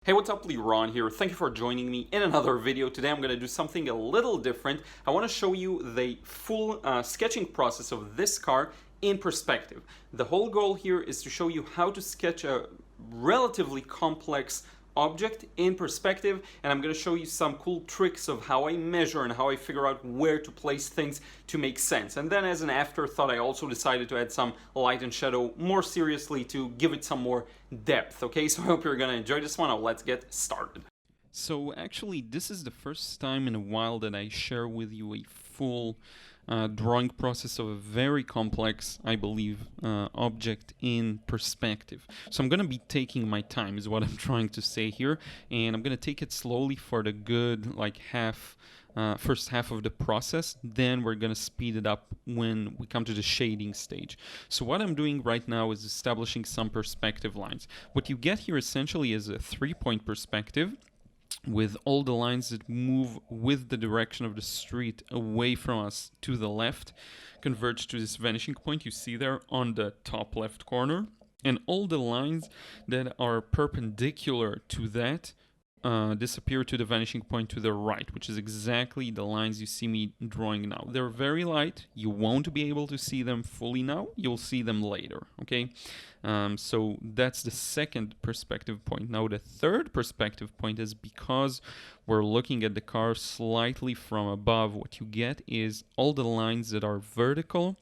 Hey, what's up, Liron here. Thank you for joining me in another video. Today I'm going to do something a little different. I want to show you the full sketching process of this car in perspective. The whole goal here is to show you how to sketch a relatively complex object in perspective, and I'm going to show you some cool tricks of how I measure and how I figure out where to place things to make sense. And then as an afterthought, I also decided to add some light and shadow more seriously to give it some more depth. Okay, so I hope you're going to enjoy this one. Now let's get started. So actually, this is the first time in a while that I share with you a full drawing process of a very complex, I believe, object in perspective. So I'm going to be taking my time is what I'm trying to say here, and I'm going to take it slowly for the good first half of the process. Then we're going to speed it up when we come to the shading stage. So what I'm doing right now is establishing some perspective lines. What you get here essentially is a 3-point perspective with all the lines that move with the direction of the street away from us to the left converge to this vanishing point you see there on the top left corner, and all the lines that are perpendicular to that disappear to the vanishing point to the right, which is exactly the lines you see me drawing now. They're very light. You won't be able to see them fully now. You'll see them later, okay? So that's the second perspective point. Now the third perspective point is because we're looking at the car slightly from above, what you get is all the lines that are vertical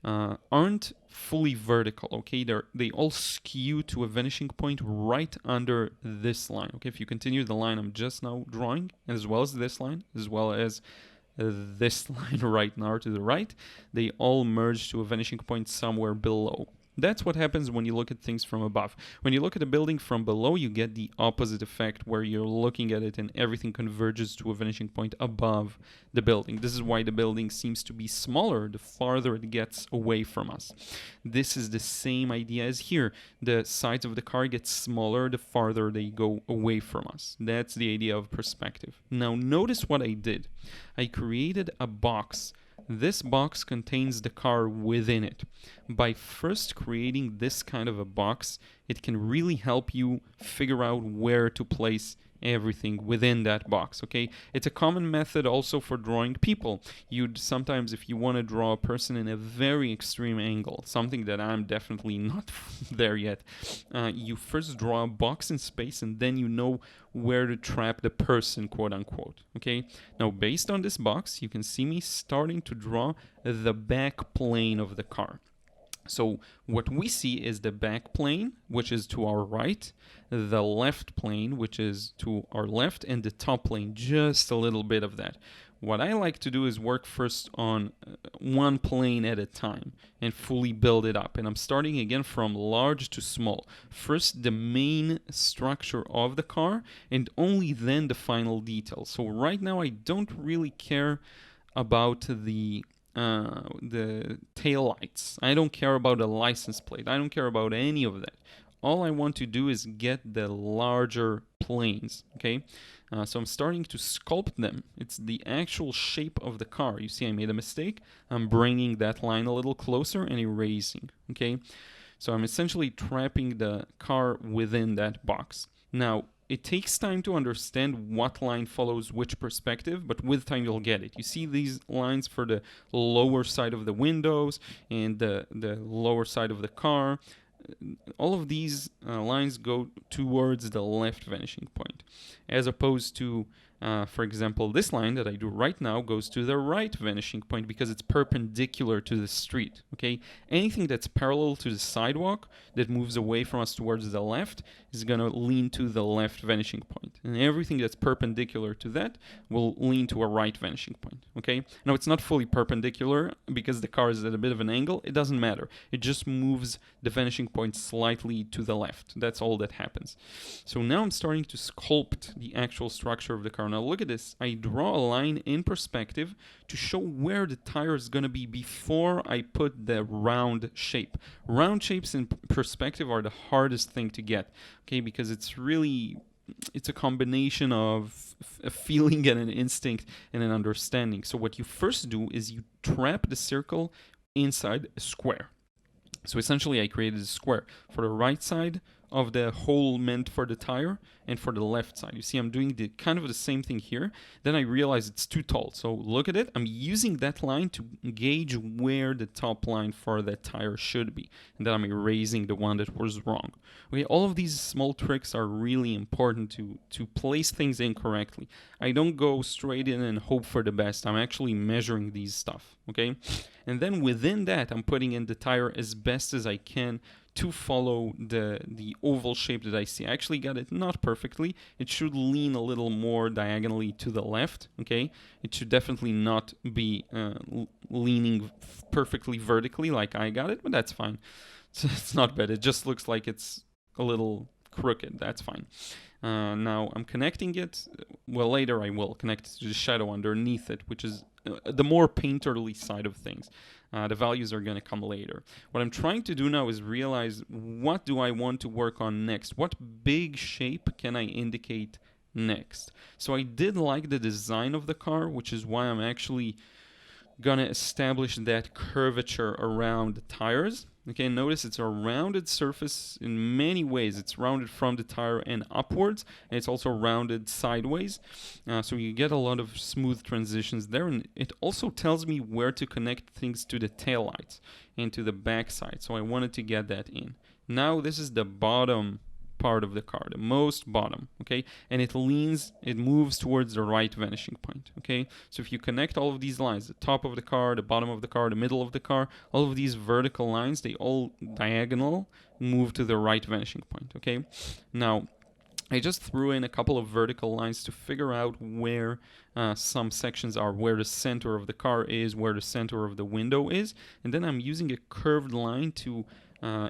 aren't fully vertical, okay? They all skew to a vanishing point right under this line, okay? If you continue the line I'm just now drawing, as well as this line, as well as this line right now to the right, they all merge to a vanishing point somewhere below. That's what happens when you look at things from above. When you look at a building from below, you get the opposite effect where you're looking at it and everything converges to a vanishing point above the building. This is why the building seems to be smaller the farther it gets away from us. This is the same idea as here. The sides of the car get smaller the farther they go away from us. That's the idea of perspective. Now notice what I did. I created a box. This box contains the car within it. By first creating this kind of a box, it can really help you figure out where to place everything within that box, okay? It's a common method also for drawing people. You'd sometimes, if you want to draw a person in a very extreme angle, something that I'm definitely not there yet, you first draw a box in space and then you know where to trap the person, quote unquote, okay? Now, based on this box, you can see me starting to draw the back plane of the car. So what we see is the back plane, which is to our right, the left plane, which is to our left, and the top plane, just a little bit of that. What I like to do is work first on one plane at a time and fully build it up. And I'm starting again from large to small. First, the main structure of the car, and only then the final details. So right now, I don't really care about the tail lights. I don't care about a license plate. I don't care about any of that. All I want to do is get the larger planes, okay? So I'm starting to sculpt them. It's the actual shape of the car. You see I made a mistake. I'm bringing that line a little closer and erasing, okay? So I'm essentially trapping the car within that box. Now, it takes time to understand what line follows which perspective, but with time you'll get it. You see these lines for the lower side of the windows and the lower side of the car. All of these lines go towards the left vanishing point, as opposed to, for example, this line that I do right now goes to the right vanishing point because it's perpendicular to the street, okay? Anything that's parallel to the sidewalk that moves away from us towards the left is going to lean to the left vanishing point. And everything that's perpendicular to that will lean to a right vanishing point, okay? Now, it's not fully perpendicular because the car is at a bit of an angle. It doesn't matter. It just moves the vanishing point slightly to the left. That's all that happens. So now I'm starting to sculpt the actual structure of the car. Now look at this. I draw a line in perspective to show where the tire is going to be before I put the round shape. Round shapes in perspective are the hardest thing to get, okay, because it's a combination of a feeling and an instinct and an understanding. So what you first do is you trap the circle inside a square. So essentially I created a square. For the right side of the hole meant for the tire and for the left side. You see, I'm doing the kind of the same thing here. Then I realize it's too tall. So look at it. I'm using that line to gauge where the top line for that tire should be. And then I'm erasing the one that was wrong. Okay, all of these small tricks are really important to place things in correctly. I don't go straight in and hope for the best. I'm actually measuring these stuff, okay? And then within that, I'm putting in the tire as best as I can to follow the oval shape that I see. I actually got it not perfectly. It should lean a little more diagonally to the left, okay? It should definitely not be leaning perfectly vertically like I got it, but that's fine. So it's not bad. It just looks like it's a little crooked. That's fine. Now I'm connecting it. Well, later I will connect it to the shadow underneath it, which is the more painterly side of things. The values are going to come later. What I'm trying to do now is realize, what do I want to work on next? What big shape can I indicate next? So I did like the design of the car, which is why I'm actually going to establish that curvature around the tires. Okay, notice it's a rounded surface in many ways. It's rounded from the tire and upwards, and it's also rounded sideways. So you get a lot of smooth transitions there, and it also tells me where to connect things to the taillights and to the backside. So I wanted to get that in. Now this is the bottom part of the car, the most bottom, okay? And it moves towards the right vanishing point, okay? So if you connect all of these lines, the top of the car, the bottom of the car, the middle of the car, all of these vertical lines, they all diagonal move to the right vanishing point, okay? Now, I just threw in a couple of vertical lines to figure out where some sections are, where the center of the car is, where the center of the window is, and then I'm using a curved line to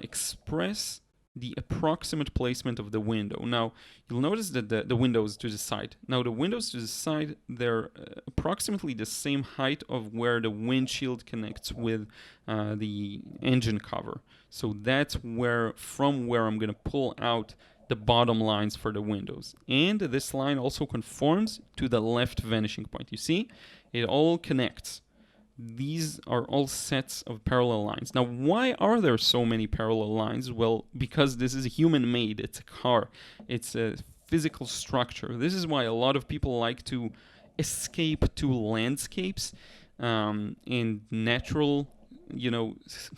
express the approximate placement of the window. Now, you'll notice that the windows to the side. Now, the windows to the side, they're approximately the same height of where the windshield connects with the engine cover. So that's from where I'm going to pull out the bottom lines for the windows. And this line also conforms to the left vanishing point. You see? It all connects. These are all sets of parallel lines. Now, why are there so many parallel lines? Well, because this is human-made. It's a car. It's a physical structure. This is why a lot of people like to escape to landscapes and natural,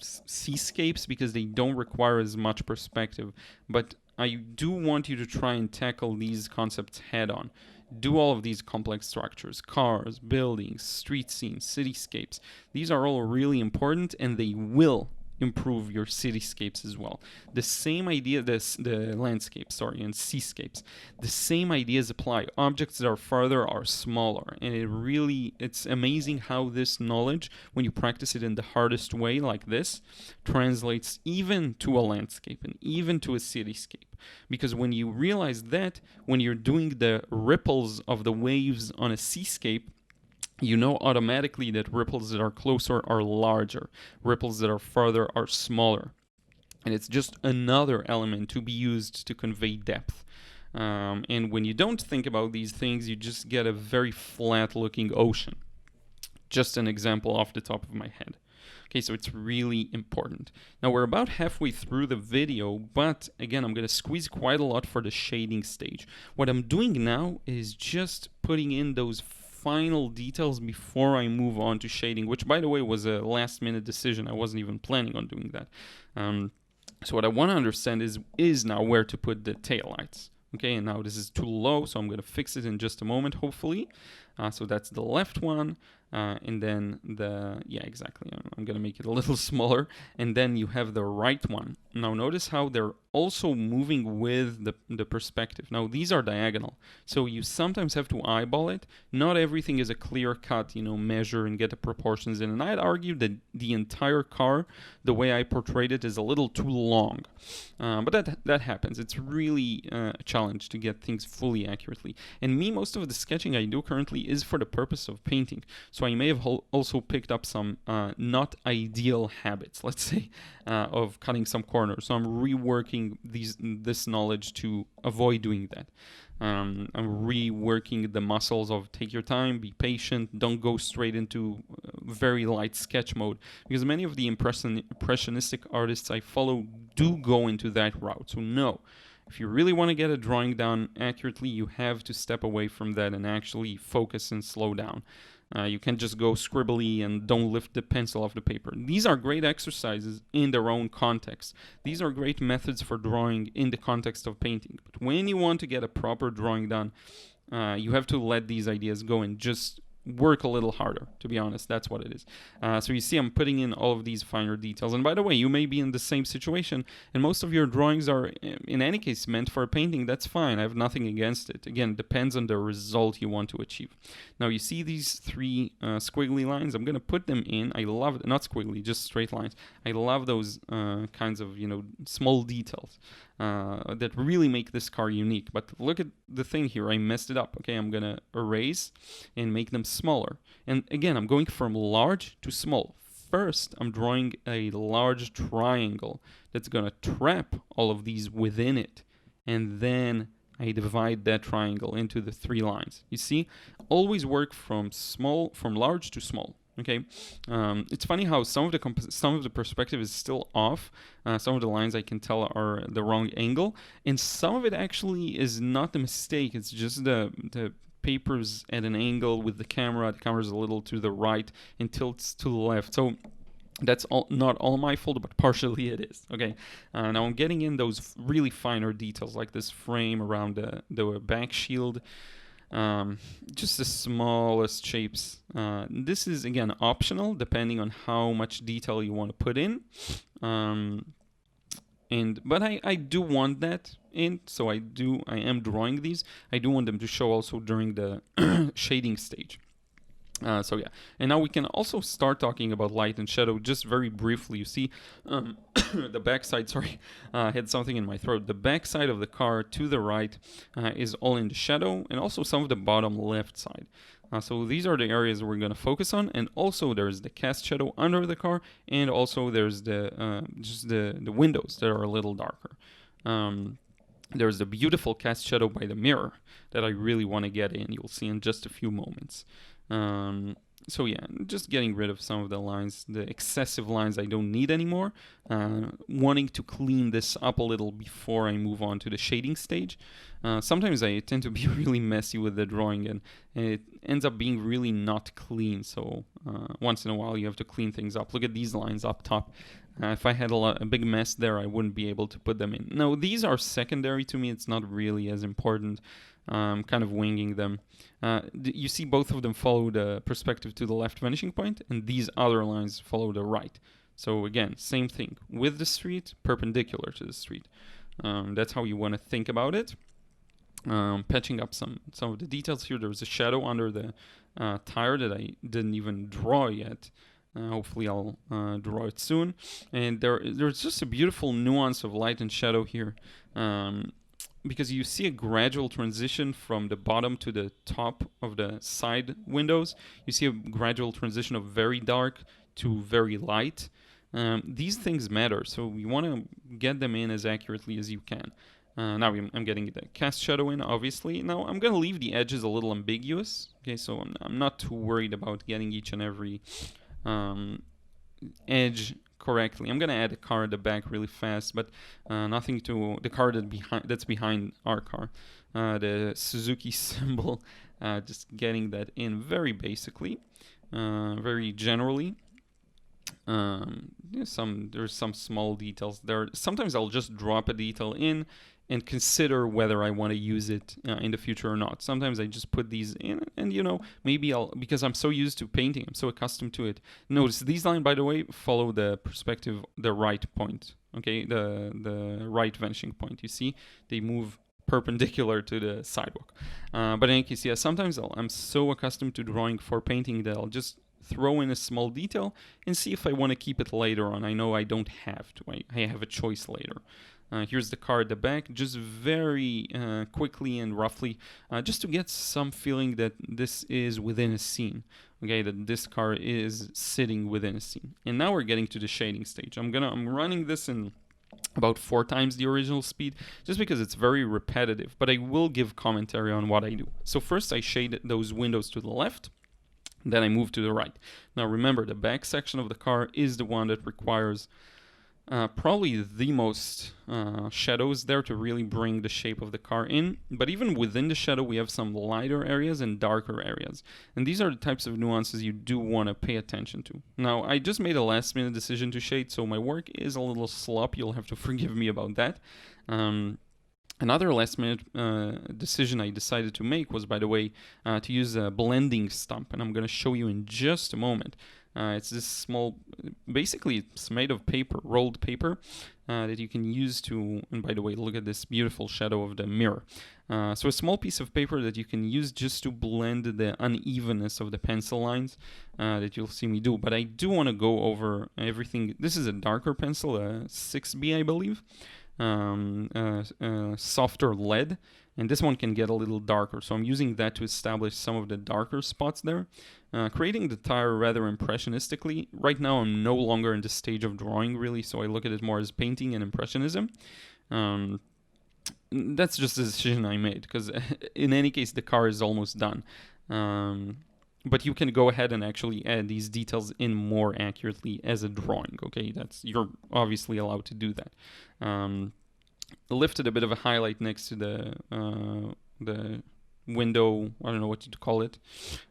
seascapes, because they don't require as much perspective. But I do want you to try and tackle these concepts head-on. Do all of these complex structures, cars, buildings, street scenes, cityscapes. These are all really important, and they will improve your cityscapes as well. The same idea, the landscapes, and seascapes, the same ideas apply. Objects that are farther are smaller, and it's amazing how this knowledge, when you practice it in the hardest way like this, translates even to a landscape and even to a cityscape. Because when you realize that, when you're doing the ripples of the waves on a seascape, you know automatically that ripples that are closer are larger, ripples that are farther are smaller. And it's just another element to be used to convey depth. And when you don't think about these things, you just get a very flat-looking ocean. Just an example off the top of my head. Okay, so it's really important. Now, we're about halfway through the video, but again, I'm going to squeeze quite a lot for the shading stage. What I'm doing now is just putting in those final details before I move on to shading, which, by the way, was a last-minute decision. I wasn't even planning on doing that. So what I want to understand is now where to put the taillights. Okay, and now this is too low, so I'm going to fix it in just a moment, hopefully. So that's the left one, and then exactly. I'm going to make it a little smaller, and then you have the right one. Now notice how they're also moving with the perspective. Now these are diagonal, so you sometimes have to eyeball it. Not everything is a clear cut, measure and get the proportions in. And I'd argue that the entire car, the way I portrayed it, is a little too long. But that happens. It's really a challenge to get things fully accurately. And most of the sketching I do currently is for the purpose of painting. So I may have also picked up some not ideal habits, let's say, of cutting some corners. So I'm reworking this knowledge to avoid doing that. I'm reworking the muscles of take your time, be patient, don't go straight into very light sketch mode, because many of the impressionistic artists I follow do go into that route. So no, if you really want to get a drawing done accurately, you have to step away from that and actually focus and slow down. You can't just go scribbly and don't lift the pencil off the paper. These are great exercises in their own context. These are great methods for drawing in the context of painting. But when you want to get a proper drawing done, you have to let these ideas go and just work a little harder, to be honest. That's what it is. So you see I'm putting in all of these finer details. And by the way, you may be in the same situation, and most of your drawings are, in any case, meant for a painting. That's fine. I have nothing against it. Again, it depends on the result you want to achieve. Now, you see these three squiggly lines? I'm going to put them in. I love, not squiggly, just straight lines. I love those kinds of, small details that really make this car unique. But look at the thing here. I messed it up. Okay, I'm going to erase and make them smaller. And again, I'm going from large to small. First, I'm drawing a large triangle that's going to trap all of these within it. And then I divide that triangle into the three lines. You see, always work from large to small. Okay, it's funny how some of the perspective is still off. Some of the lines I can tell are the wrong angle, and some of it actually is not a mistake. It's just the paper's at an angle with the camera. The camera's a little to the right and tilts to the left. So that's not all my fault, but partially it is. Okay, now I'm getting in those really finer details, like this frame around the back shield. Just the smallest shapes. This is again optional depending on how much detail you want to put in. But I do want that in, so I am drawing these. I do want them to show also during the shading stage. So yeah, and now we can also start talking about light and shadow just very briefly. You see, the backside, sorry, I had something in my throat. The backside of the car to the right is all in the shadow, and also some of the bottom left side. So these are the areas we're going to focus on, and also there's the cast shadow under the car, and also there's just the windows that are a little darker. There's the beautiful cast shadow by the mirror that I really want to get in. You'll see in just a few moments. So yeah, just getting rid of some of the lines, the excessive lines I don't need anymore. Wanting to clean this up a little before I move on to the shading stage. Sometimes I tend to be really messy with the drawing, and it ends up being really not clean. So once in a while you have to clean things up. Look at these lines up top. If I had a big mess there, I wouldn't be able to put them in. No, these are secondary to me. It's not really as important. Kind of winging them. You see both of them follow the perspective to the left vanishing point, and these other lines follow the right. So again, same thing. With the street, perpendicular to the street. That's how you want to think about it. Patching up some of the details here. There's a shadow under the tire that I didn't even draw yet. Hopefully I'll draw it soon. And there's just a beautiful nuance of light and shadow here. Because you see a gradual transition from the bottom to the top of the side windows. You see a gradual transition of very dark to very light. These things matter, so you want to get them in as accurately as you can. Now I'm getting the cast shadow in, obviously. Now I'm going to leave the edges a little ambiguous. Okay, so I'm not too worried about getting each and every edge correctly. I'm gonna add a car at the back really fast, but nothing to the car that's behind our car, the Suzuki symbol. Just getting that in very basically, very generally. There's some small details there. Sometimes I'll just drop a detail in and consider whether I want to use it in the future or not. Sometimes I just put these in, and maybe because I'm so used to painting, I'm so accustomed to it. Notice these lines, by the way, follow the perspective, the right point. Okay, the right vanishing point. You see, they move perpendicular to the sidewalk. But in any case, yeah, sometimes I'm so accustomed to drawing for painting that I'll just throw in a small detail and see if I want to keep it later on. I know I don't have to. I have a choice later. Here's the car at the back, just very quickly and roughly, just to get some feeling that this is within a scene. Okay, that this car is sitting within a scene. And now we're getting to the shading stage. I'm running this in about 4 times the original speed, just because it's very repetitive, but I will give commentary on what I do. So first I shade those windows to the left, then I move to the right. Now remember, the back section of the car is the one that requires probably the most shadows there to really bring the shape of the car in. But even within the shadow, we have some lighter areas and darker areas. And these are the types of nuances you do want to pay attention to. Now, I just made a last minute decision to shade, so my work is a little sloppy. You'll have to forgive me about that. Another last minute decision I decided to make was, by the way, to use a blending stump. And I'm going to show you in just a moment. It's this small, basically it's made of paper, rolled paper, that you can use to, and by the way, look at this beautiful shadow of the mirror. So a small piece of paper that you can use just to blend the unevenness of the pencil lines that you'll see me do. But I do want to go over everything. This is a darker pencil, a 6B, I believe, softer lead. And this one can get a little darker, so I'm using that to establish some of the darker spots there, creating the tire rather impressionistically. Right now I'm no longer in the stage of drawing really, so I look at it more as painting and impressionism. That's just a decision I made, because in any case the car is almost done. But you can go ahead and actually add these details in more accurately as a drawing, okay? You're obviously allowed to do that. Lifted a bit of a highlight next to the window, I don't know what to call it,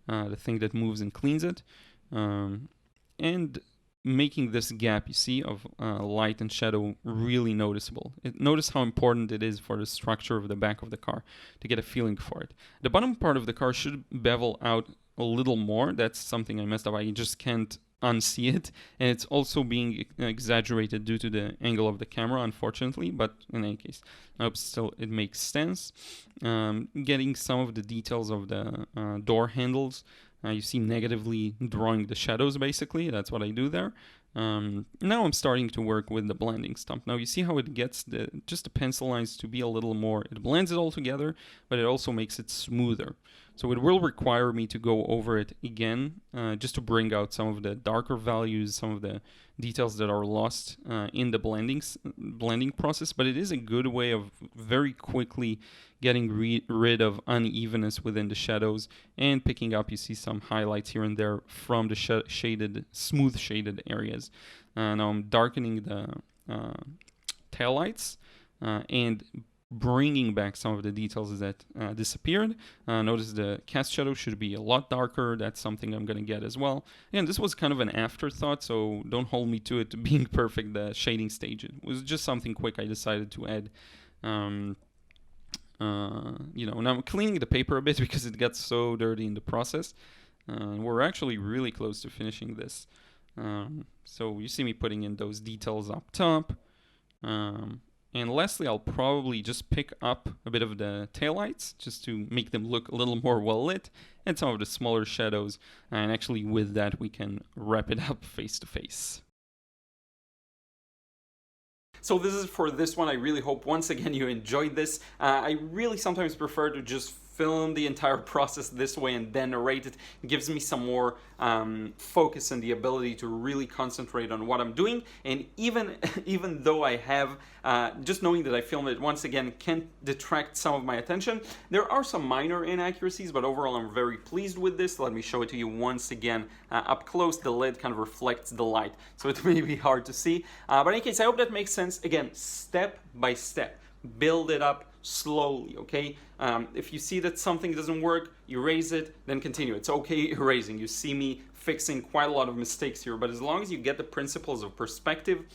the thing that moves and cleans it, and making this gap, you see, of light and shadow really noticeable. Notice how important it is for the structure of the back of the car to get a feeling for it. The bottom part of the car should bevel out a little more. That's something I messed up. I just can't unsee it, and it's also being exaggerated due to the angle of the camera, unfortunately, but in any case, I hope still it makes sense. Getting some of the details of the door handles, you see negatively drawing the shadows, basically. That's what I do there. Now I'm starting to work with the blending stump. Now you see how it gets just the pencil lines to be a little more, it blends it all together, but it also makes it smoother. So it will require me to go over it again, just to bring out some of the darker values, some of the details that are lost in the blending process. But it is a good way of very quickly getting rid of unevenness within the shadows and picking up, you see, some highlights here and there from the smooth shaded areas. Now I'm darkening the taillights and bringing back some of the details that disappeared. Notice the cast shadow should be a lot darker. That's something I'm going to get as well. And this was kind of an afterthought, so don't hold me to it being perfect, the shading stage. It was just something quick I decided to add. Now I'm cleaning the paper a bit because it got so dirty in the process. We're actually really close to finishing this. So you see me putting in those details up top. And lastly, I'll probably just pick up a bit of the taillights just to make them look a little more well lit, and some of the smaller shadows. And actually with that, we can wrap it up face to face. So this is for this one. I really hope once again you enjoyed this. I really sometimes prefer to just film the entire process this way and then narrate it. It gives me some more focus and the ability to really concentrate on what I'm doing. And even though I have, just knowing that I filmed it once again can't detract some of my attention. There are some minor inaccuracies, but overall I'm very pleased with this. Let me show it to you once again up close. The lid kind of reflects the light, so it may be hard to see. But in any case, I hope that makes sense. Again, step by step. Build it up slowly, okay? If you see that something doesn't work, erase it, then continue. It's okay erasing. You see me fixing quite a lot of mistakes here, but as long as you get the principles of perspective,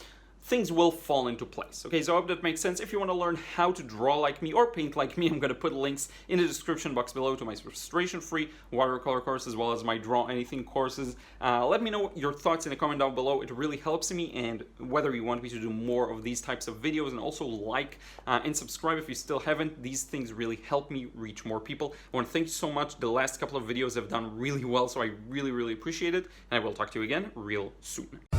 things will fall into place. Okay, so I hope that makes sense. If you want to learn how to draw like me or paint like me, I'm going to put links in the description box below to my frustration-free watercolor course as well as my Draw Anything courses. Let me know your thoughts in the comment down below. It really helps me, and whether you want me to do more of these types of videos, and also like and subscribe if you still haven't. These things really help me reach more people. I want to thank you so much. The last couple of videos have done really well, so I really, really appreciate it, and I will talk to you again real soon.